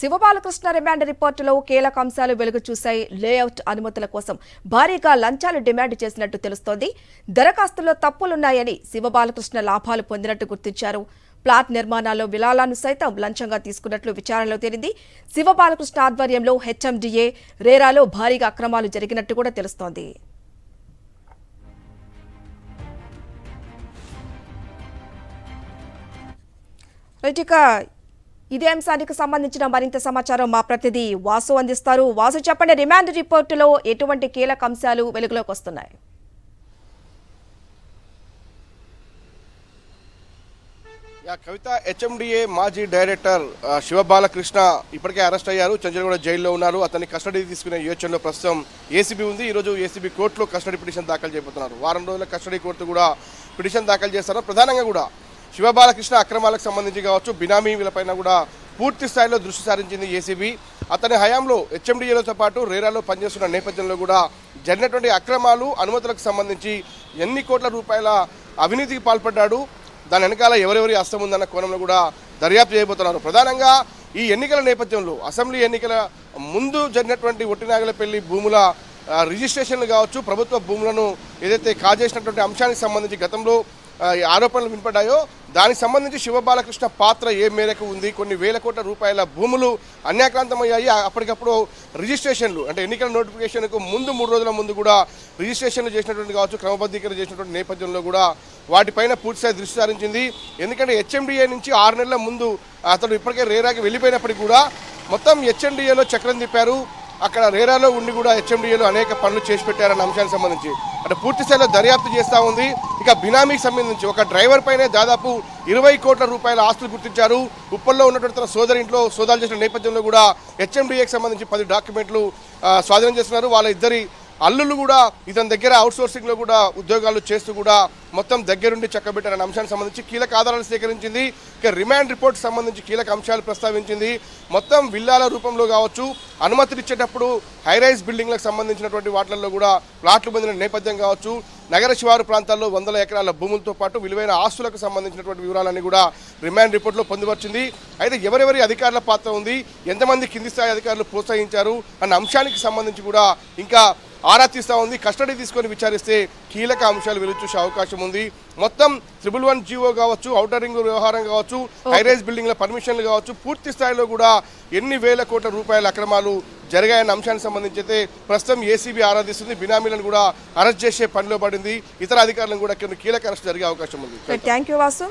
Shiva Balakrishna remand రిపోర్టులో కీలక అంశాలు వెలుగు చూశాయి. లేఅవుట్ అనుమతుల కోసం భారీగా లంచాలు డిమాండ్ చేసినట్టు తెలుస్తోంది. దరఖాస్తుల్లో తప్పులున్నాయని శివబాలకృష్ణ లాభాలు పొందినట్టు గుర్తించారు. ప్లాట్ నిర్మాణాల్లో విలాలను సైతం లంచంగా తీసుకున్నట్లు విచారణలో తేలింది. శివబాలకృష్ణ ఆధ్వర్యంలో హెచ్ఎండిఏ రేరాలో భారీగా అక్రమాలు జరిగినట్టు కూడా తెలుస్తోంది. ఇదే అంశానికి సంబంధించిన మరింత సమాచారం మా ప్రతినిధి వాసు అందిస్తారు. వాసు, చెప్పండి, రిమాండ్ రిపోర్టులో ఎటువంటి కీలక అంశాలు వెలుగులోకి వస్తున్నాయి? కవిత, హెచ్ఎండిఏ మాజీ డైరెక్టర్ శివబాలకృష్ణ ఇప్పటికే అరెస్ట్ అయ్యారు. చంద్రగూడ జైల్లో ఉన్నారు. అతన్ని కస్టడీ తీసుకునే యోచనలో ప్రస్తుతం ఏసీబీ ఉంది. ఈరోజు ఏసీబీ కోర్టులో కస్టడీ పిటిషన్ దాఖలు చేయబోతున్నారు. వారం రోజుల కస్టడీ కోర్టు కూడా పిటిషన్ దాఖలు చేస్తారు. ప్రధానంగా కూడా శివబాలకృష్ణ అక్రమాలకు సంబంధించి కావచ్చు, బినామీలపైన కూడా పూర్తి స్థాయిలో దృష్టి సారించింది ఏసీబీ. అతని హయాంలో హెచ్ఎండిఏలతో పాటు రేరాలో పనిచేస్తున్న నేపథ్యంలో కూడా జరిగినటువంటి అక్రమాలు, అనుమతులకు సంబంధించి ఎన్ని కోట్ల రూపాయల అవినీతికి పాల్పడ్డాడు, దాని వెనకాల ఎవరెవరి హస్తం ఉందన్న కోణంలో కూడా దర్యాప్తు చేయబోతున్నారు. ప్రధానంగా ఈ ఎన్నికల నేపథ్యంలో అసెంబ్లీ ఎన్నికల ముందు జరిగినటువంటి ఒట్టినాగలపల్లి భూముల రిజిస్ట్రేషన్లు కావచ్చు, ప్రభుత్వ భూములను ఏదైతే కాజేసినటువంటి అంశానికి సంబంధించి గతంలో ఆరోపణలు వినపడ్డాయో దానికి సంబంధించి శివబాలకృష్ణ పాత్ర ఏ మేరకు ఉంది, కొన్ని వేల కోట్ల రూపాయల భూములు అన్యాక్రాంతమయ్యాయి. అప్పటికప్పుడు రిజిస్ట్రేషన్లు అంటే ఎన్నికల నోటిఫికేషన్కు ముందు 3 రోజుల ముందు కూడా రిజిస్ట్రేషన్లు చేసినటువంటి కావచ్చు, క్రమబద్ధీకరణ చేసినటువంటి నేపథ్యంలో కూడా వాటిపైన పూర్తిస్థాయి దృష్టి సారించింది. ఎందుకంటే హెచ్ఎండిఏ నుంచి 6 నెలల ముందు అతడు ఇప్పటికే రేరాకి వెళ్ళిపోయినప్పటికీ కూడా మొత్తం హెచ్ఎండిఏలో చక్రం తిప్పారు. అక్కడ రేరాలో ఉండి కూడా హెచ్ఎండిఏలో అనేక పనులు చేసి పెట్టారన్న అంశానికి సంబంధించి అంటే పూర్తి స్థాయిలో దర్యాప్తు చేస్తూ ఉంది. ఇక బినామీకి సంబంధించి ఒక డ్రైవర్ పైనే దాదాపు 20 కోట్ల రూపాయల ఆస్తులు గుర్తించారు. ఉప్పల్లో ఉన్నటువంటి తన సోదరి ఇంట్లో సోదాలు చేసిన నేపథ్యంలో కూడా హెచ్ఎండిఏకి సంబంధించి 10 డాక్యుమెంట్లు స్వాధీనం చేస్తున్నారు. వాళ్ళ ఇద్దరి అల్లుళ్ళు కూడా ఇతని దగ్గర అవుట్సోర్సింగ్లో కూడా ఉద్యోగాలు చేస్తూ కూడా మొత్తం దగ్గరుండి చక్కబెట్టారన్న అంశానికి సంబంధించి కీలక ఆధారాలు సేకరించింది. ఇక రిమాండ్ రిపోర్ట్ సంబంధించి కీలక అంశాలు ప్రస్తావించింది. మొత్తం విల్లాల రూపంలో కావచ్చు, అనుమతులు ఇచ్చేటప్పుడు హైరైజ్ బిల్డింగ్లకు సంబంధించినటువంటి వాటిల్లో కూడా ప్లాట్లు పొందిన నేపథ్యం కావచ్చు, నగర శివారు ప్రాంతాల్లో 100 ఎకరాల భూములతో పాటు విలువైన ఆస్తులకు సంబంధించినటువంటి వివరాలన్నీ కూడా రిమాండ్ రిపోర్ట్లో పొందుపరిచింది. అయితే ఎవరెవరి అధికారుల పాత్ర ఉంది, ఎంతమంది కింది స్థాయి అధికారులు ప్రోత్సహించారు అన్న అంశానికి సంబంధించి కూడా ఇంకా ఆరా తీస్తూ ఉంది. కస్టడీ తీసుకొని విచారిస్తే కీలక అంశాలు వెలుగు చూసే అవకాశం ఉంది. మొత్తం 111 జీవో కావచ్చు, ఔటర్ రింగ్ వ్యవహారం కావచ్చు, హైరైజ్ బిల్డింగ్ల పర్మిషన్లు కావచ్చు, పూర్తి స్థాయిలో కూడా ఎన్ని వేల కోట్ల రూపాయల అక్రమాలు జరిగాయన్న అంశానికి సంబంధించి అయితే ప్రస్తుతం ఏసీబీ ఆరాధిస్తుంది. బినామీలను కూడా అరెస్ట్ చేసే పనిలో పడింది. ఇతర అధికారులను కూడా కీలక అరెస్ట్ జరిగే అవకాశం ఉంది. Thank you Vasu.